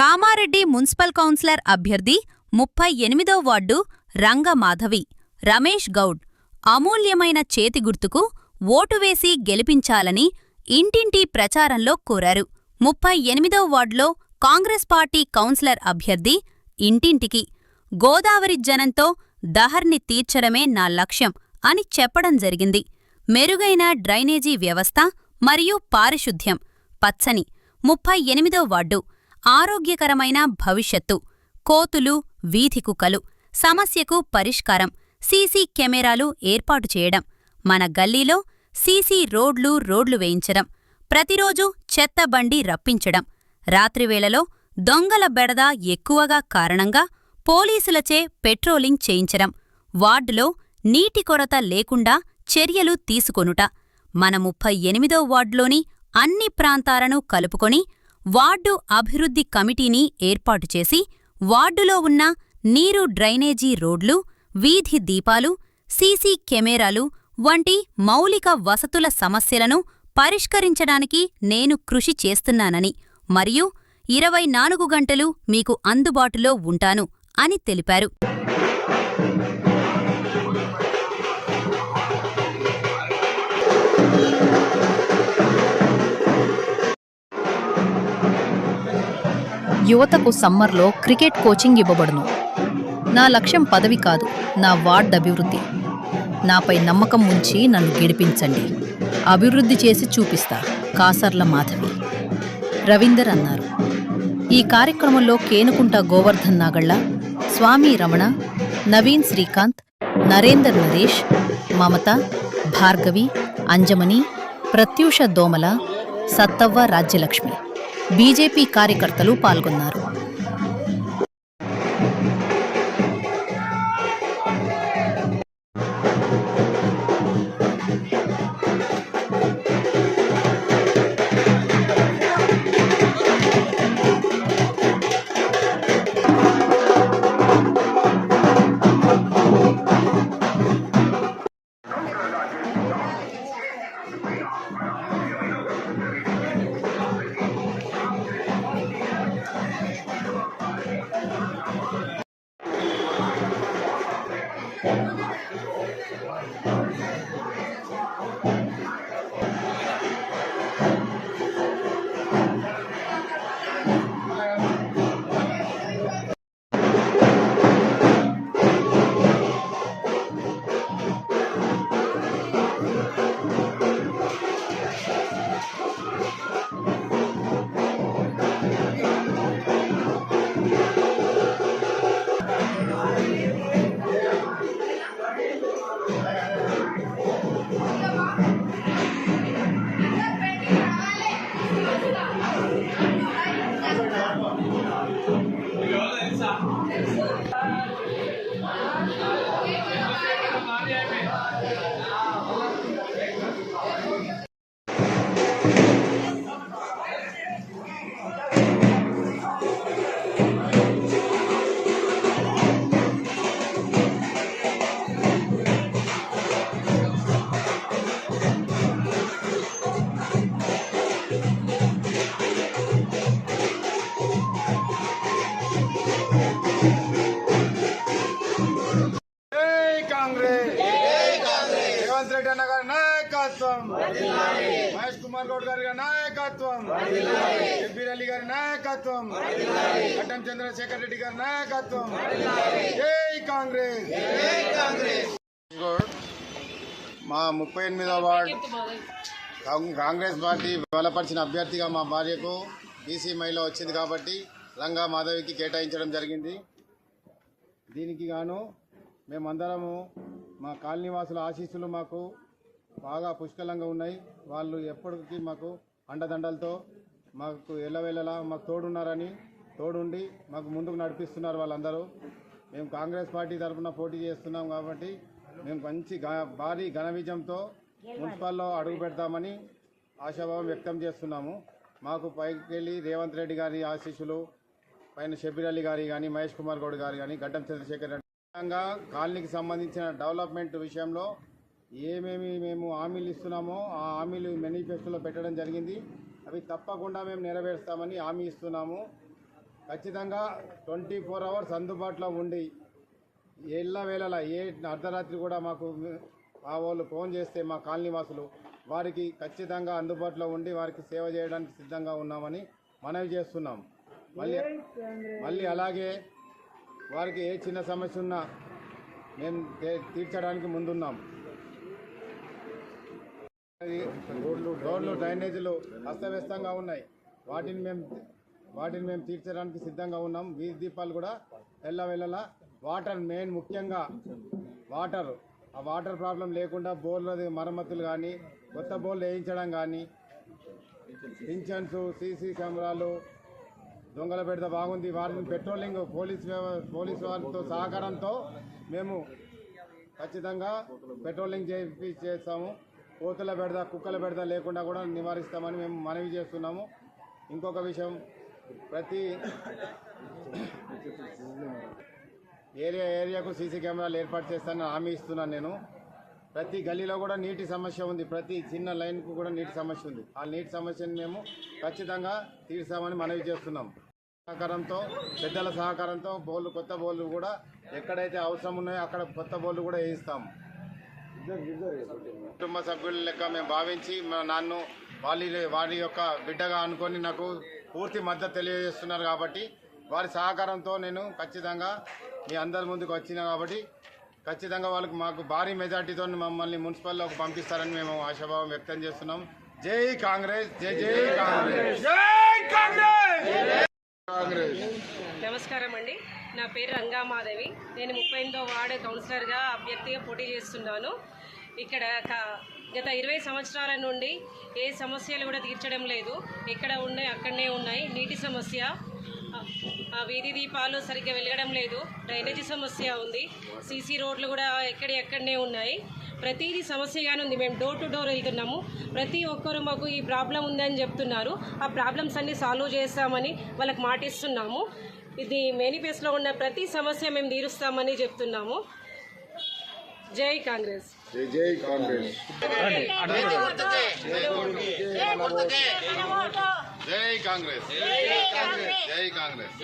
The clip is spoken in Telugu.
కామారెడ్డి మున్సిపల్ కౌన్సిలర్ అభ్యర్థి 38వ వార్డు రంగమాధవి రమేష్ గౌడ్ అమూల్యమైన చేతిగుర్తుకు ఓటు వేసి గెలిపించాలని ఇంటింటి ప్రచారంలో కోరారు. 38వ వార్డులో కాంగ్రెస్ పార్టీ కౌన్సిలర్ అభ్యర్థి ఇంటింటికి గోదావరి జనంతో దహర్ని తీర్చడమే నా లక్ష్యం అని చెప్పడం జరిగింది. మెరుగైన డ్రైనేజీ వ్యవస్థ మరియు పారిశుద్ధ్యం, పచ్చని 38వ వార్డు, ఆరోగ్యకరమైన భవిష్యత్తు, కోతులు, వీధి కుక్కలు సమస్యకు పరిష్కారం, సీసీ కెమెరాలు ఏర్పాటు చేయడం, మన గల్లీలో సీసీ రోడ్లు వేయించడం, ప్రతిరోజూ చెత్తబండి రప్పించడం, రాత్రివేళలో దొంగల బెడద ఎక్కువగా కారణంగా పోలీసులచే పెట్రోలింగ్ చేయించడం, వార్డులో నీటి కొరత లేకుండా చర్యలు తీసుకొనుట, మన 38వ వార్డులోని అన్ని ప్రాంతాలను కలుపుకొని వార్డు అభివృద్ధి కమిటీని ఏర్పాటు చేసి వార్డులో ఉన్న నీరు, డ్రైనేజీ రోడ్లు, వీధి దీపాలు, సీసీ కెమెరాలు వంటి మౌలిక వసతుల సమస్యలను పరిష్కరించడానికి నేను కృషి చేస్తున్నానని మరియు 24 గంటలు మీకు అందుబాటులో ఉంటాను అని తెలిపారు. యువతకు సమ్మర్లో క్రికెట్ కోచింగ్ ఇవ్వబడును. నా లక్ష్యం పదవి కాదు, నా వార్డ్ అభివృద్ధి. నాపై నమ్మకం ఉంచి నన్ను గెలిపించండి. అభివృద్ధి చేసి చూపిస్తా. కాసర్ల మాధవి రవీందర్ అన్నారు. ఈ కార్యక్రమంలో కేనుకుంట గోవర్ధన్ నాగళ్ళ, స్వామి రమణ, నవీన్ శ్రీకాంత్, నరేందర్ నరేష్, మమత, భార్గవి, అంజమణి, ప్రత్యూష దోమల, సత్తవ్వ, రాజ్యలక్ష్మి, బీజేపీ కార్యకర్తలు పాల్గొన్నారు. మహేష్ కుమార్ గౌడ్ గారి నాయకత్వం, షబ్బీర్ అలీ గారి నాయకత్వం, గడ్డం చంద్రశేఖర్ రెడ్డి గారి నాయకత్వం. జై కాంగ్రెస్. మా 38వ వార్డ్ కాంగ్రెస్ పార్టీ బలపరిచిన అభ్యర్థిగా మా భార్యకు బీసీ మహిళ వచ్చింది కాబట్టి రంగా మాధవికి కేటాయించడం జరిగింది. దీనికి గాను మేమందరము మా కాలనీవాసుల ఆశీస్సులు మాకు బాగా పుష్కలంగా ఉన్నాయి. వాళ్ళు ఎప్పటికీ మాకు అండదండలతో మాకు ఎల్లవేళలా మాకు తోడుండి మాకు ముందుకు నడిపిస్తున్నారు వాళ్ళందరూ. మేము కాంగ్రెస్ పార్టీ తరఫున పోటీ చేస్తున్నాం కాబట్టి మేము మంచి భారీ ఘన విజయంతో మున్సిపల్లో అడుగు పెడతామని ఆశాభావం వ్యక్తం చేస్తున్నాము. మాకు పైకెళ్ళి రేవంత్ రెడ్డి గారి ఆశీస్సులు, పైన షబ్బీర్ అలీ గారి కానీ, మహేష్ కుమార్ గౌడ్ గారు కానీ, గడ్డం చంద్రశేఖర్ రెడ్డి కాలనీకి సంబంధించిన డెవలప్మెంట్ విషయంలో ఏమేమి మేము హామీలు ఇస్తున్నామో ఆ హామీలు మేనిఫెస్టోలో పెట్టడం జరిగింది. అవి తప్పకుండా మేము నెరవేరుస్తామని హామీ ఇస్తున్నాము. ఖచ్చితంగా 24 అవర్స్ అందుబాటులో ఉండి వేళలా అర్ధరాత్రి కూడా మాకు ఆ వాళ్ళు ఫోన్ చేస్తే మా కాలనీ వాసులు వారికి ఖచ్చితంగా అందుబాటులో ఉండి వారికి సేవ చేయడానికి సిద్ధంగా ఉన్నామని మనవి చేస్తున్నాం. మళ్ళీ అలాగే వారికి ఏ చిన్న సమస్య ఉన్నా మేము తీర్చడానికి ముందున్నాం. రోడ్లు డ్రైనేజీలు అస్తవ్యస్తంగా ఉన్నాయి. వాటిని మేము తీర్చడానికి సిద్ధంగా ఉన్నాం. వీధి దీపాలు కూడా వెళ్ళలా వాటర్ మెయిన్ ముఖ్యంగా ఆ వాటర్ ప్రాబ్లం లేకుండా బోర్ల మరమ్మతులు కానీ కొత్త బోర్లు వేయించడం కానీ పింఛన్స్ సీసీ కెమెరాలు దొంగల పెడత బాగుంది. వారిని పెట్రోలింగ్ పోలీస్ వారితో సహకారంతో మేము ఖచ్చితంగా పెట్రోలింగ్ చేస్తాము. కోతుల బెడద కుక్కల బెడద లేకుండా కూడా నివారిస్తామని మేము మనవి చేస్తున్నాము. ఇంకొక విషయం, ప్రతి ఏరియాకు సీసీ కెమెరాలు ఏర్పాటు చేస్తానని హామీ ఇస్తున్నాను నేను. ప్రతి గల్లీలో కూడా నీటి సమస్య ఉంది. ప్రతి చిన్న లైన్కు కూడా నీటి సమస్య ఉంది. ఆ నీటి సమస్యను మేము ఖచ్చితంగా తీర్చామని మనవి చేస్తున్నాం. సహకారంతో పెద్దల సహకారంతో కొత్త బోర్లు కూడా ఎక్కడైతే అవసరం ఉన్నాయో అక్కడ కొత్త బోర్లు కూడా వేయిస్తాము. కుటుంబ సభ్యుల లెక్క మేము భావించి నన్ను వారి యొక్క బిడ్డగా అనుకొని నాకు పూర్తి మద్దతు తెలియజేస్తున్నారు కాబట్టి వారి సహకారంతో నేను ఖచ్చితంగా మీ అందరి ముందుకు వచ్చినా కాబట్టి ఖచ్చితంగా మాకు భారీ మెజార్టీతో మమ్మల్ని మున్సిపల్లోకి పంపిస్తారని మేము ఆశాభావం వ్యక్తం చేస్తున్నాం. జై కాంగ్రెస్, జై జై కాంగ్రెస్, జై కాంగ్రెస్. నమస్కారం అండి. నా పేరు రంగామాధవి. నేను 38వ వార్డు కౌన్సిలర్గా అభ్యర్థిగా పోటీ చేస్తున్నాను. ఇక్కడ గత 20 సంవత్సరాల నుండి ఏ సమస్యలు కూడా తీర్చడం లేదు. ఎక్కడ ఉన్నాయి అక్కడనే ఉన్నాయి. నీటి సమస్య, వీధి దీపాలు సరిగ్గా వెలగడం లేదు, డ్రైనేజీ సమస్య ఉంది, సీసీ రోడ్లు కూడా ఎక్కడనే ఉన్నాయి. ప్రతిదీ సమస్యగానే ఉంది. మేము డోర్ టు డోర్ వెళ్తున్నాము. ప్రతి ఒక్కరు మాకు ఈ ప్రాబ్లం ఉందని చెప్తున్నారు. ఆ ప్రాబ్లమ్స్ అన్ని సాల్వ్ చేస్తామని వాళ్ళకి మాటిస్తున్నాము. ఇది మేనిఫెస్టోలో ఉన్న ప్రతి సమస్య మేము తీరుస్తామని చెప్తున్నాము. జై కాంగ్రెస్, జై జై కాంగ్రెస్, జై కాంగ్రెస్, జై కాంగ్రెస్.